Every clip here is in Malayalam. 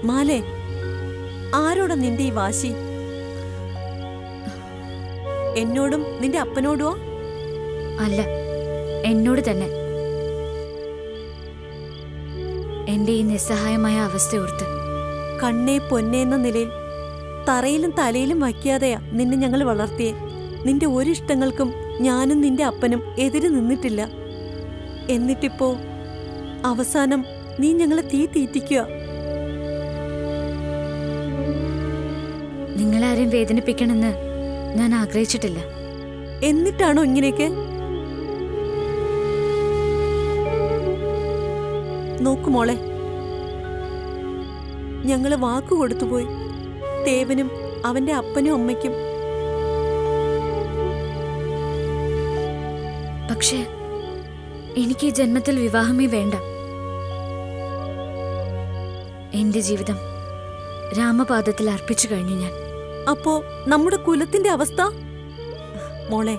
മാലേ, ആരോടാ നിന്റെ ഈ വാശി? എന്നോടും നിന്റെ അപ്പനോടുവോ? അല്ല, എന്നോട് തന്നെ. എന്റെ ഈ നിസ്സഹായമായ അവസ്ഥയോർത്ത് കണ്ണേ പൊന്നേ എന്ന നിലയിൽ തറയിലും തലയിലും വയ്ക്കാതെയാ നിന്നെ ഞങ്ങൾ വളർത്തിയേ. നിന്റെ ഒരു ഇഷ്ടങ്ങൾക്കും ഞാനും നിന്റെ അപ്പനും എതിര് നിന്നിട്ടില്ല. എന്നിട്ടിപ്പോ അവസാനം നീ ഞങ്ങളെ തീറ്റിക്കുക. നിങ്ങളാരെയും വേദനിപ്പിക്കണമെന്ന് ഞാൻ ആഗ്രഹിച്ചിട്ടില്ല. എന്നിട്ടാണോ ഇങ്ങനെയൊക്കെ? നോക്കുമോളെ, ഞങ്ങള് വാക്കു കൊടുത്തുപോയി, ദേവനും അവന്റെ അപ്പനും അമ്മയ്ക്കും. പക്ഷേ എനിക്ക് ഈ ജന്മത്തിൽ വിവാഹമേ വേണ്ട. എന്റെ ജീവിതം രാമപാദത്തിൽ അർപ്പിച്ചു കഴിഞ്ഞു ഞാൻ. അപ്പോ നമ്മുടെ കുലത്തിന്റെ അവസ്ഥ? മോളെ,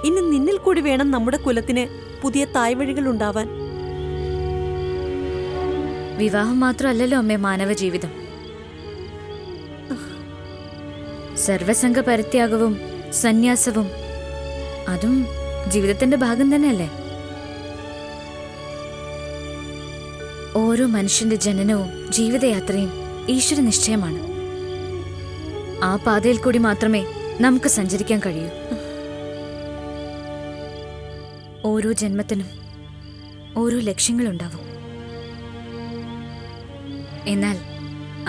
ഇനി നിന്നിൽ കൂടി വേണം നമ്മുടെ കുലത്തിന് പുതിയ തായ്വഴികൾ ഉണ്ടാവാൻ. വിവാഹം മാത്രമല്ലല്ലോ അമ്മേ മാനവ ജീവിതം. സർവസംഘ പരിത്യാഗവും സന്യാസവും അതും ജീവിതത്തിന്റെ ഭാഗം തന്നെയല്ലേ? ഓരോ മനുഷ്യന്റെ ജനനവും ജീവിതയാത്രയും ഈശ്വര നിശ്ചയമാണ്. ആ പാതയിൽ കൂടി മാത്രമേ നമുക്ക് സഞ്ചരിക്കാൻ കഴിയൂ. ഓരോ ജന്മത്തിനും ഓരോ ലക്ഷ്യങ്ങളുണ്ടാവും. എന്നാൽ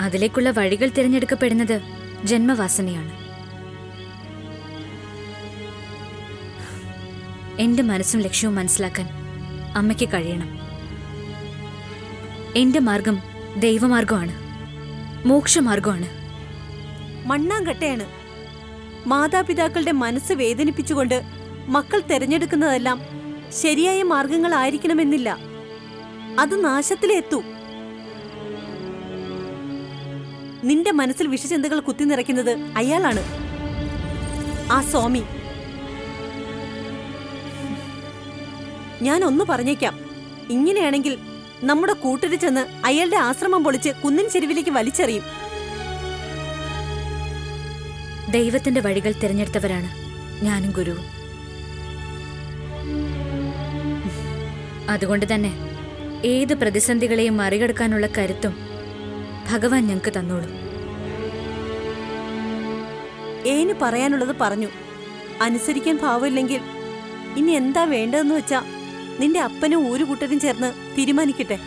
അതിലേക്കുള്ള വഴികൾ തിരഞ്ഞെടുക്കപ്പെടുന്നത് ജന്മവാസനയാണ്. എന്റെ മനസ്സും ലക്ഷ്യവും മനസ്സിലാക്കാൻ അമ്മയ്ക്ക് കഴിയണം. എന്റെ മാർഗം ദൈവമാർഗമാണ്, മോക്ഷമാർഗമാണ്. മണ്ണാങ്കട്ടയാണ്. മാതാപിതാക്കളുടെ മനസ്സ് വേദനിപ്പിച്ചുകൊണ്ട് മക്കൾ തിരഞ്ഞെടുക്കുന്നതെല്ലാം ശരിയായ മാർഗങ്ങളായിരിക്കണമെന്നില്ല. അത് നാശത്തിലെത്തൂ. നിന്റെ മനസ്സിൽ വിഷചിന്തകൾ കുത്തിനിറയ്ക്കുന്നത് അയാളാണ്, ആ സ്വാമി. ഞാൻ ഒന്ന് പറഞ്ഞേക്കാം, ഇങ്ങനെയാണെങ്കിൽ നമ്മുടെ കൂട്ടര് ചെന്ന് അയാളുടെ ആശ്രമം പൊളിച്ച് കുന്നിൻ ചെരുവിലേക്ക് വലിച്ചെറിയും. ദൈവത്തിന്റെ വഴികൾ തിരഞ്ഞെടുത്തവരാണ് ഞാനും ഗുരുവും. അതുകൊണ്ട് തന്നെ ഏത് പ്രതിസന്ധികളെയും മറികടക്കാനുള്ള കരുത്തും ഭഗവാൻ ഞങ്ങൾക്ക് തന്നോളും. ഏന് പറയാനുള്ളത് പറഞ്ഞു. അനുസരിക്കാൻ ഭാവമില്ലെങ്കിൽ ഇനി എന്താ വേണ്ടതെന്ന് വെച്ചാ നിന്റെ അപ്പനും ഒരു കൂട്ടരും ചേർന്ന് തീരുമാനിക്കട്ടെ.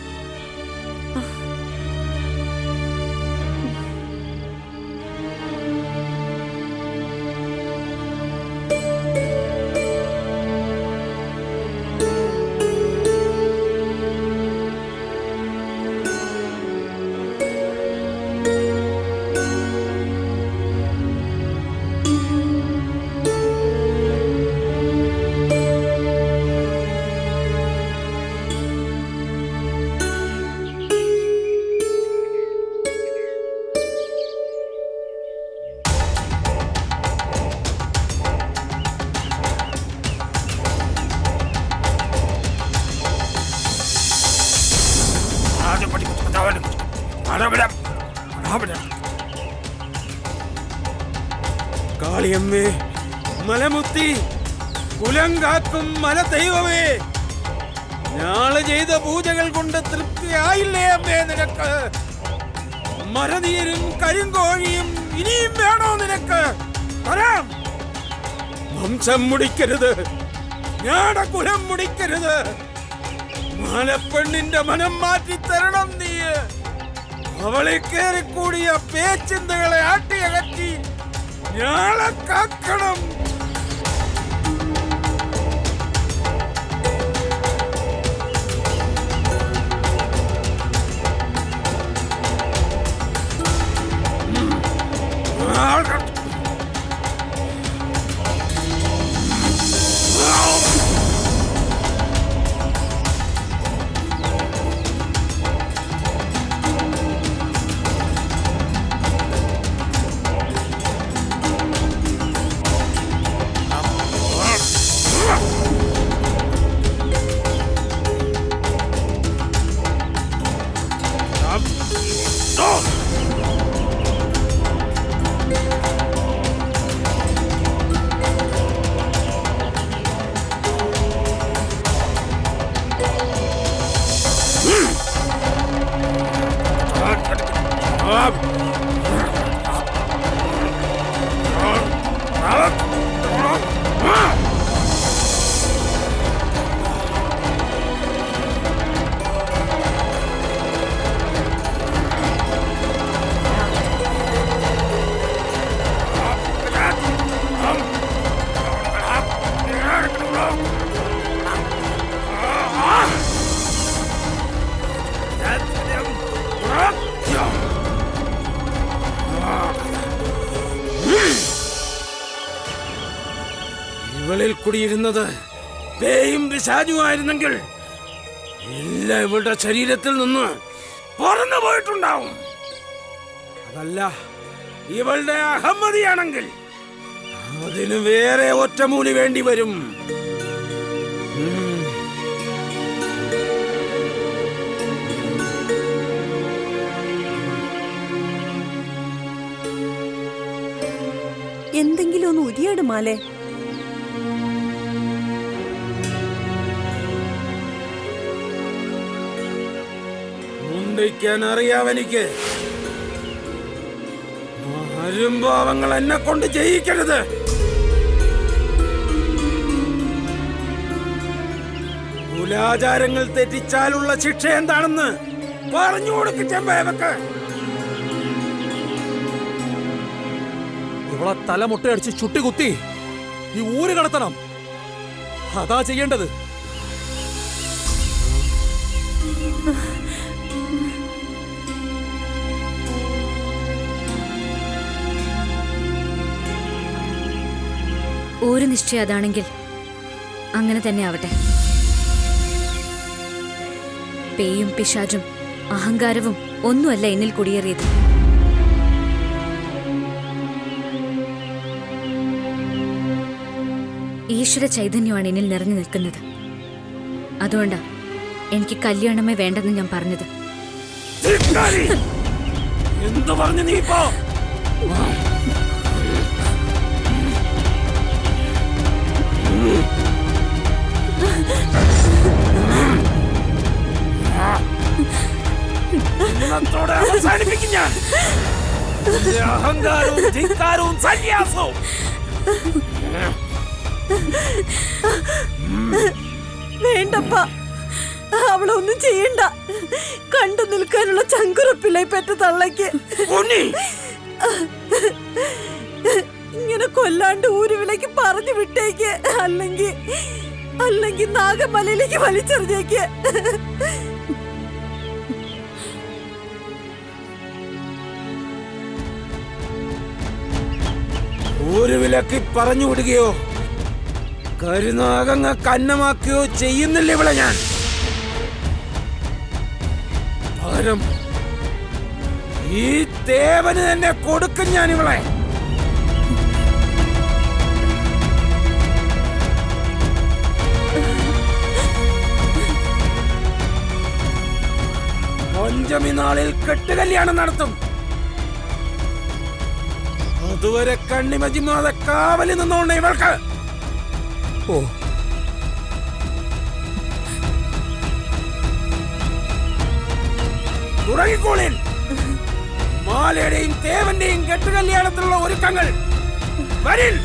കാളിയമ്മേ, മലമുത്തി, കുലം കാക്കും മല ദൈവമേ, ഞാള് ചെയ്ത പൂജകൾ കൊണ്ട് തൃപ്തിയായില്ലേ അമ്മേ നിനക്ക്? മരനീരും കരിങ്കോഴിയും ഇനിയും വേണോ നിനക്ക്? തരാം. വംശം മുടിക്കരുത്, ഞാടെ കുലം മുടിക്കരുത്. മാലപ്പെണ്ണിന്റെ മനം മാറ്റി തരണം നീ. അവളെ കയറിക്കൂടിയ പേച്ചിന്തകളെ ആട്ടിയകറ്റി ഞാളെ കാക്കണം. ഇവളിൽ കുടിയിരുന്നത് പേയും പിശാചുമായിരുന്നെങ്കിൽ എല്ലാം ഇവളുടെ ശരീരത്തിൽ നിന്ന് പറന്നു പോയിട്ടുണ്ടാവും. അതല്ല ഇവളുടെ അഹമ്മതിയാണെങ്കിൽ അതിന് വേറെ ഒറ്റമൂലി വേണ്ടി വരും. എന്തെങ്കിലും ഒന്ന് ഉരിയാട് മാലേ. മുണ്ടിക്കാൻ അറിയാവെനിക്ക്. അരുംഭാവങ്ങൾ എന്നെ കൊണ്ട് ജയിക്കരുത്. കുലാചാരങ്ങൾ തെറ്റിച്ചാലുള്ള ശിക്ഷ എന്താണെന്ന് പറഞ്ഞു കൊടുക്ക് ചെമ്പേവക്ക്. ഇവളെ തലമുട്ടയടിച്ച് ചുട്ടികുത്തി ഈ ഊര് കടത്തണം. അതാ ചെയ്യേണ്ടത്. ഒരു നിശ്ചയം അതാണെങ്കിൽ അങ്ങനെ തന്നെ ആവട്ടെ. പേയും പിശാചും അഹങ്കാരവും ഒന്നുമല്ല എന്നിൽ കുടിയേറിയത്. ഈശ്വര ചൈതന്യമാണ് എന്നിൽ നിറഞ്ഞു നിൽക്കുന്നത്. അതുകൊണ്ടാ എനിക്ക് കല്യാണമേ വേണ്ടെന്ന് ഞാൻ പറഞ്ഞത്. എന്തു പറഞ്ഞു നീ ഇപ്പോ? ഇന്നത്തോടെ അവസാനിപ്പിക്കും ഞാൻ അഹങ്കാരവും ധിക്കാരവും സന്യാസവും. വേണ്ടപ്പ, അവളൊന്നും ചെയ്യണ്ട. കണ്ടു നിൽക്കാനുള്ള ചങ്കുറപ്പില്ല പെറ്റ തള്ളയ്ക്ക്. ഇങ്ങനെ കൊല്ലാണ്ട് ഊരുവിലേക്ക് പറഞ്ഞു വിട്ടേക്ക്. അല്ലെങ്കിൽ നാഗമലയിലേക്ക് വലിച്ചെറിഞ്ഞേക്ക്. ഊരുവിലേക്ക് പറഞ്ഞു വിടുകയോ കരുനാഗങ്ങ കന്നമാക്കുകയോ ചെയ്യുന്നില്ല ഇവളെ ഞാൻ. പകരം ഈ ദേവന് തന്നെ കൊടുക്കും ഞാൻ ഇവളെ. പഞ്ചമി നാളിൽ കെട്ടുകല്യാണം നടത്തും. അതുവരെ കണ്ണിമജിമാതെ കാവലിൽ നിന്നോണ്ട് ഇവൾക്ക്. ഓ, തുടങ്ങിക്കോളിൻ മാലയുടെയും ദേവന്റെയും കെട്ടുകല്യാണത്തിലുള്ള ഒരുക്കങ്ങൾ. വരിൻ.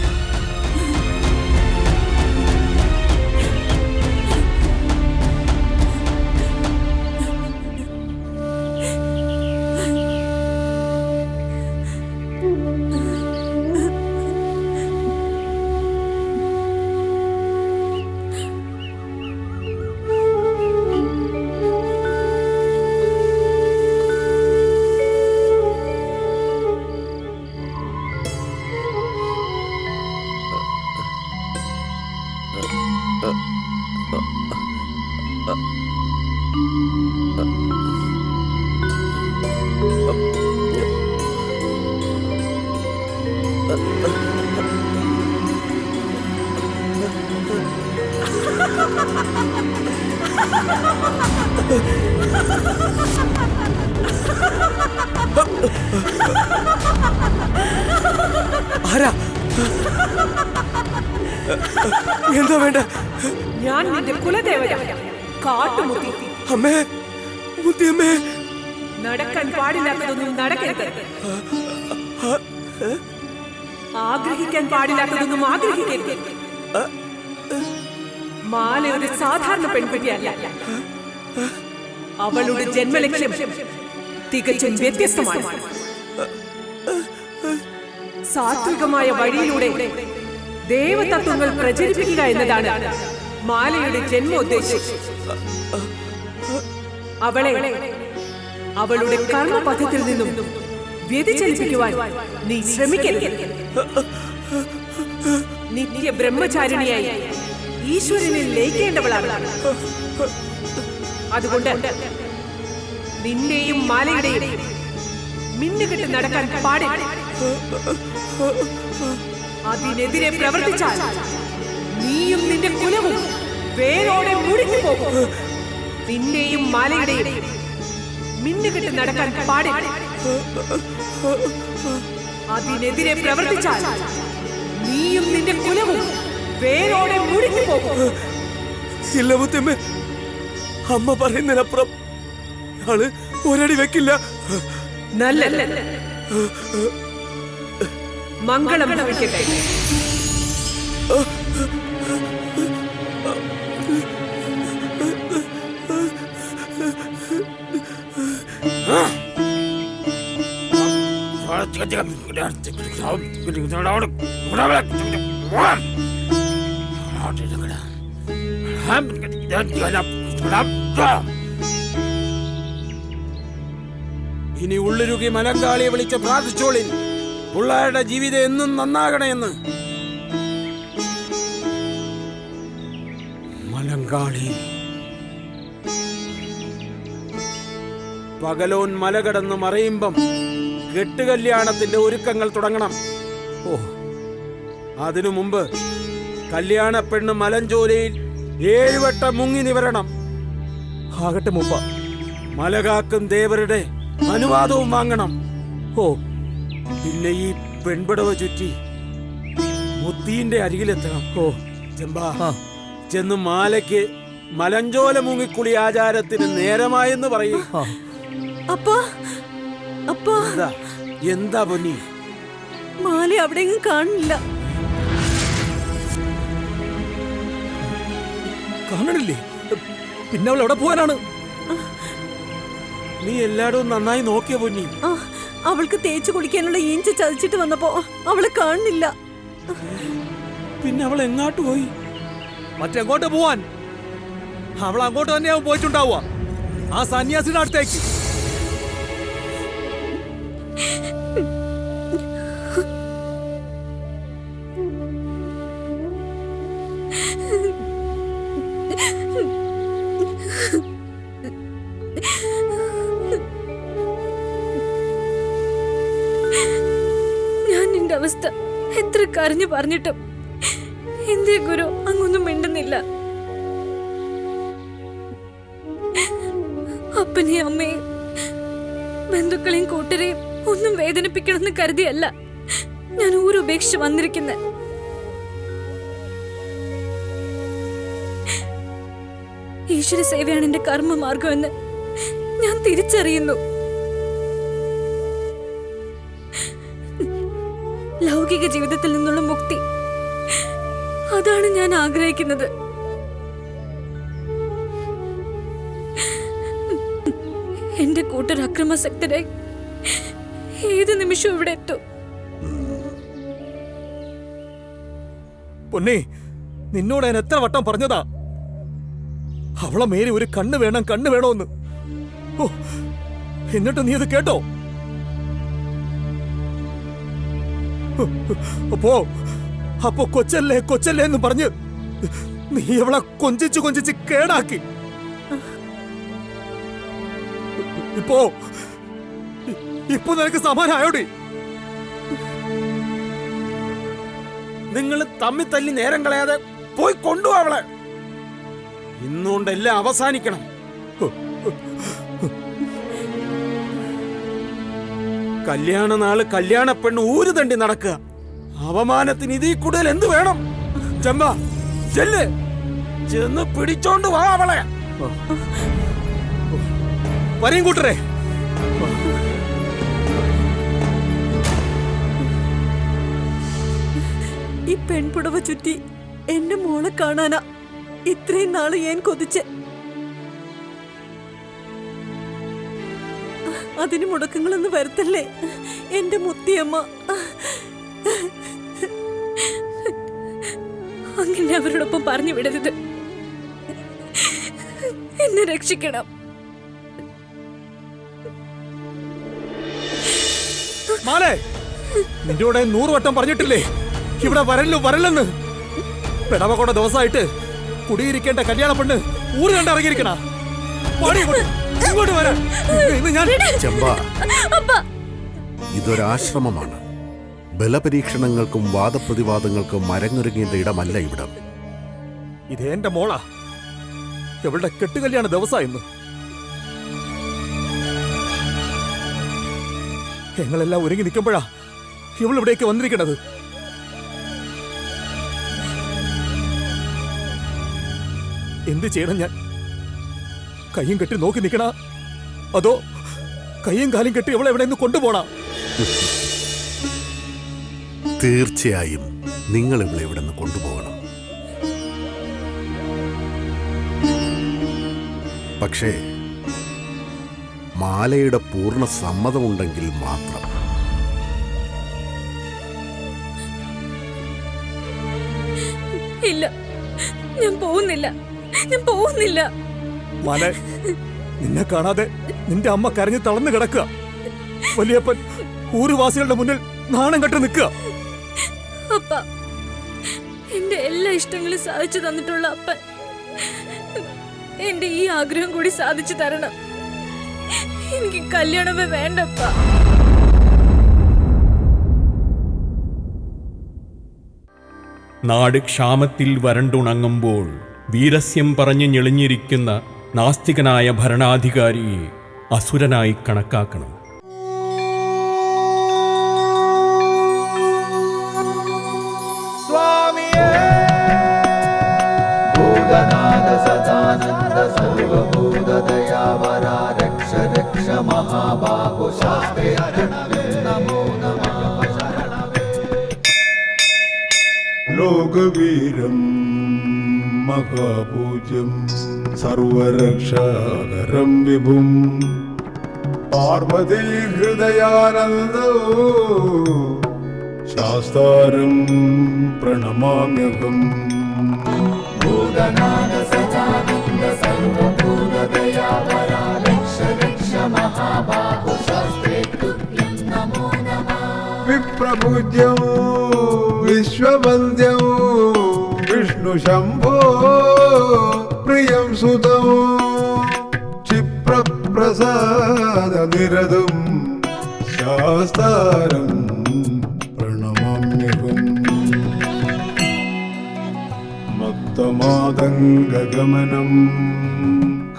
ആരാ? എന്താ വേണ്ട? ഞാൻ നിന്റെ കുലദേവത കാട്ടുമുത്തി. അമ്മേ, മുത്തിയമ്മേ, നടക്കാൻ പാടില്ലാത്തതൊന്നും നടക്കരുത്. ആഗ്രഹിക്കാൻ പാടില്ലാത്തതൊന്നും ആഗ്രഹിക്കരുത്. മാല ഒരു സാധാരണ പെൺകുട്ടിയല്ല. അവളുടെ ജന്മലക്ഷ്യം തികച്ചും വ്യത്യസ്തമാണ്. സാത്വികമായ വഴിയിലൂടെ ദേവതത്വങ്ങൾ പ്രചരിപ്പിക്കുക എന്നതാണ് മാലയുടെ ജന്മോദ്ദേശം. അവളെ അവളുടെ കർമ്മപഥത്തിൽ നിന്നും വ്യതിചലിപ്പിക്കുവാൻ നീ ശ്രമിക്കരുത്. നിത്യ ബ്രഹ്മചാരിണിയായി ഈശ്വരനിൽ ലയിക്കേണ്ടവളാണ്. അതുകൊണ്ട് നിന്റെയും മാലയുടെയും മിന്നുകെട്ട് നടക്കാൻ പാടില്ല. അതിനെതിരെ പ്രവർത്തിച്ചാൽ നീയും നിന്റെ കുലവും വേരോടെ മുടിഞ്ഞു പോകും. നിന്റെയും മാലയുടെയും മിന്നുകെട്ട് നടക്കാൻ പാടില്ല. അതിനെതിരെ പ്രവർത്തിച്ചാൽ നീയും നിന്റെ കുലവും വേരോടെ മുടിഞ്ഞു പോകും. ഇല്ല മുത്തമ്മ, അമ്മ പറയുന്നതിനപ്പുറം ആള് ഒരടി വെക്കില്ല. നല്ല മംഗളം ഭവിക്കട്ടെ. ഇനി ഉള്ളുരുകി മലങ്കാളിയെ വിളിച്ച് പ്രാർത്ഥിച്ചോളിൻ, പിള്ളേരുടെ ജീവിതം എന്നും നന്നാകണമെന്ന്. മലങ്കാളി പകലോൻ മല കടന്ന് മറയുമ്പം കെട്ടുകല്യാണത്തിന്റെ ഒരുക്കങ്ങൾ തുടങ്ങണം. ഓ, അതിനു മുമ്പ് കല്യാണ പെണ്ണ് മലഞ്ചോലയിൽ 7 വട്ടം മുങ്ങി നിവരണം. ആകട്ടെ മുമ്പ മലകാക്കും ദേവരുടെ അനുവാദവും വാങ്ങണം. ഓ, പിന്നെ ഈ പെൺപടവ ചുറ്റി മുത്തീന്റെ അരികിലെത്തണം. ഓ ചെമ്പാ, ചെന്ന് മാലയ്ക്ക് മലഞ്ചോല മുങ്ങിക്കുളി ആചാരത്തിന് നേരമായെന്ന് പറയും. അപ്പാ അപ്പാ, എന്താ പൊന്നി? മാല അവിടെയെങ്കിലും കാണില്ല. കാണണില്ലേ? പിന്നെ അവൾ എവിടെ പോകാനാണ്? നീ എല്ലായിടവും നന്നായി നോക്കിയ പൊന്നി. അവൾക്ക് തേച്ചു കുളിക്കാനുള്ള ഈഞ്ച ചതിച്ചിട്ട് വന്നപ്പോ അവളെ കാണുന്നില്ല. പിന്നെ അവൾ എങ്ങോട്ട് പോയി? മറ്റെങ്ങോട്ട് പോവാൻ? അവൾ അങ്ങോട്ട് തന്നെയാവും പോയിട്ടുണ്ടാവുക, ആ സന്യാസിയുടെ അടുത്തേക്ക്. ഞാൻ നിന്റെ അവസ്ഥ എത്ര കരഞ്ഞു പറഞ്ഞിട്ടും എന്തേ ഗുരു അങ്ങൊന്നും മിണ്ടുന്നില്ല. അപ്പനെയും അമ്മയും ബന്ധുക്കളെയും കൂട്ടരെയും ഒന്നും വേദനിപ്പിക്കണമെന്ന് കരുതിയല്ല ഞാൻ ഊരുപേക്ഷിച്ച് വന്നിരിക്കുന്നത്. ഈശ്വര സേവയാണ് എന്റെ കർമ്മമാർഗമെന്ന് ഞാൻ തിരിച്ചറിയുന്നു. ലൗകിക ജീവിതത്തിൽ നിന്നുള്ള മുക്തി, അതാണ് ഞാൻ ആഗ്രഹിക്കുന്നത്. എന്റെ കൂട്ടർ അക്രമാസക്തരായി ഏത് നിമിഷവും ഇവിടെ എത്തും. പൊന്നേ, നിന്നോട് ഞാൻ എത്ര വട്ടം പറഞ്ഞതാ അവളെ മേലെ ഒരു കണ്ണ് വേണം, കണ്ണ് വേണോന്ന്. ഓ, എന്നിട്ട് നീ അത് കേട്ടോ? അപ്പോ കൊച്ചല്ലേ കൊച്ചല്ലേ എന്ന് പറഞ്ഞ് നീ അവളെ കൊഞ്ചിച്ച് കൊഞ്ചിച്ച് കേടാക്കി. ഇപ്പൊ നിനക്ക് സമാനായോടി? നിങ്ങൾ തമ്മിൽ തല്ലി നേരം കളയാതെ പോയി കൊണ്ടുപോ അവളെ. ഇന്നുകൊണ്ടെല്ലാം അവസാനിക്കണം. കല്യാണ നാള് കല്യാണ പെണ്ണ് ഊര് തണ്ടി നടക്കുക. അവമാനത്തിന് ഇതിൽ കൂടുതൽ എന്ത് വേണം? ചെമ്പ ചെല്ല്, ചെന്ന് പിടിച്ചോണ്ട് വാ അവളെ. വരെയും കൂട്ടരെ, ഈ പെൺപുടവ ചുറ്റി എന്റെ മോളെ കാണാനാ ഇത്രയും നാള് ഞാൻ കൊതിച്ച്. അതിന് മുടക്കങ്ങളൊന്നും വരുത്തല്ലേ എന്റെ മുത്തിയമ്മ. അങ്ങനെ അവരോടൊപ്പം പറഞ്ഞു വിടരുത്. എന്നെ രക്ഷിക്കണം. മാലേ, നിന്നോട് 100 വട്ടം പറഞ്ഞിട്ടില്ലേ ഇവിടെ വരല്ലെന്ന്. പിടവകൊണ്ട ദിവസമായിട്ട് കുടിയിരിക്കേണ്ട കല്യാണ പെണ്ണ് ഊര് കണ്ട് ഇറങ്ങിയിരിക്കണ. ഇങ്ങോട്ട് വരാൻ ഞാൻ ചെമ്പ, ഇതൊരാശ്രമമാണ്. ബലപരീക്ഷണങ്ങൾക്കും വാദപ്രതിവാദങ്ങൾക്കും മരങ്ങൊരുങ്ങേണ്ട ഇടമല്ല ഇവിടം. ഇതെന്റെ മോളാ. എവളുടെ കെട്ടുകല്യാണ ദിവസമായിരുന്നു. ഞങ്ങളെല്ലാം ഒരുങ്ങി നിൽക്കുമ്പോഴാ ഇവളിവിടേക്ക് വന്നിരിക്കണത്. എന്ത് ചെയ്യണം ഞാൻ? കയ്യും കെട്ടി നോക്കി നിൽക്കണ, അതോ കയ്യും കാലും കെട്ടി ഇവളെ എവിടെ നിന്ന് കൊണ്ടുപോണ? തീർച്ചയായും നിങ്ങൾ ഇവിടെ ഇവിടെ നിന്ന് കൊണ്ടുപോകണം. പക്ഷേ മാലയുടെ പൂർണ്ണ സമ്മതമുണ്ടെങ്കിൽ മാത്രം. ഇല്ല, ഞാൻ പോകുന്നില്ല. മാലേ, നിന്നെ കാണാതെ നിന്റെ അമ്മ കരഞ്ഞു തളർന്നു കിടക്കുക. വലിയപ്പൻ ഊരുവാസികളുടെ മുന്നിൽ നാണം കെട്ട് നിൽക്കുക. അപ്പ, എന്റെ എല്ലാ ഇഷ്ടങ്ങളും സാധിച്ചു തന്നിട്ടുള്ള അപ്പൻ എന്റെ ഈ ആഗ്രഹം കൂടി സാധിച്ചു തരണം. എനിക്ക് കല്യാണമേ വേണ്ടപ്പ. നാട് ക്ഷാമത്തിൽ വരണ്ടുണങ്ങുമ്പോൾ വീരസ്യം പറഞ്ഞു ഞെളിഞ്ഞിരിക്കുന്ന നാസ്തികനായ ഭരണാധികാരിയെ അസുരനായി കണക്കാക്കണം. ലോകവീരം മഹാപൂജ്യം സർവരക്ഷാകരം വിഭും പാർവതി ഹൃദയാനന്ദോ ശാസ്താരം പ്രണമാമ്യഹം. വിപ്രപൂജ്യം വിശ്വവന്ദ്യം വിഷ്ണു ശംഭോ പ്രിയം സുതം ക്ഷിപ്രപ്രസാദ നിരതം ശാസ്താരം പ്രണമാമ്യഹം. മത്തമാതംഗഗമനം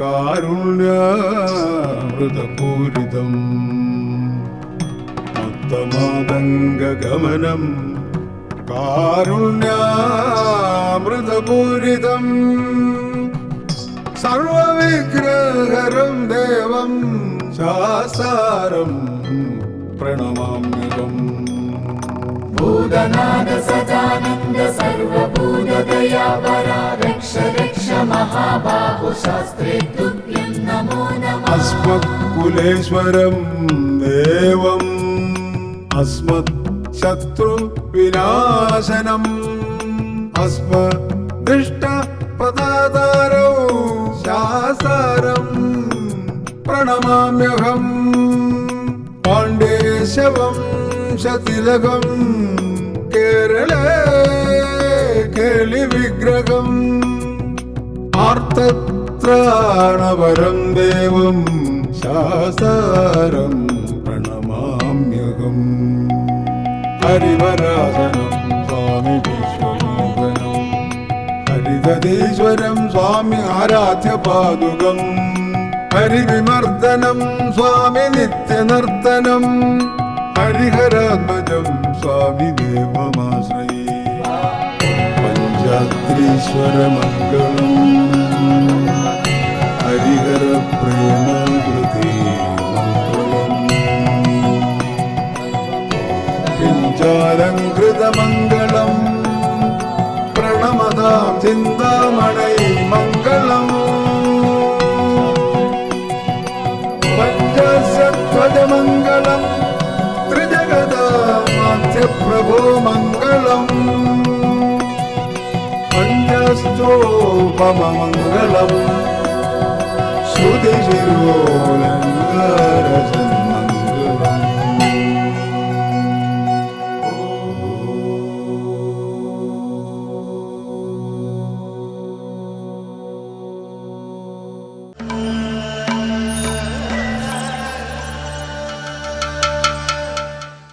കാരുണ്യാമൃതപൂരിതം മത്തമാതംഗഗമനം കാരുണ്യാമൃതപൂരിതം സർവവിഘ്നഹരം ദേവം ശാസ്താരം പ്രണമാമ്യഹം. ഭൂതനാഥ സദാനന്ദ സർവഭൂതദയാവര രക്ഷ രക്ഷ മഹാബാഹു ശാസ്ത്രേ തുഭ്യം നമോ നമഃ. അസ്മത്കുലേശ്വരം ദേവം അസ്മത് ശത്രു വിനാശനം അസ്മദിഷ്ട പദാതാരോ ശാസ്താരം പ്രണമാമ്യഹം. പാണ്ഡേശവം ശതിലകം കേരളേ കേളി വിഗ്രഹം ആർത്തത്രാണവരം ദേവം ശാസ്താരം പ്രണമാമ്യഹം. ഹരിവരാസനം സ്വാമി വിശ്വമോഹനം ഹരിതീശ്വരം സ്വാമി ആരാധ്യ പാദുകം ഹരിവിമർദ്ദനം സ്വാമി നിത്യനർത്തനം ഹരിഹരാത്മജം സ്വാമി ദേവമാശ്രയേ. പഞ്ചാത്രീശ്വരമംഗളം ഹരിഹര പ്രേമാകൃതി മംഗളം. പഞ്ചാലങ്കൃതമംഗളം പ്രണമതാം ചിന്താമണൈ മംഗളം പഞ്ചസധ്വജമംഗളം ത്രിജഗദാമാധ്യപ്രഭോ മംഗളം പഞ്ചസ്തോപമംഗളം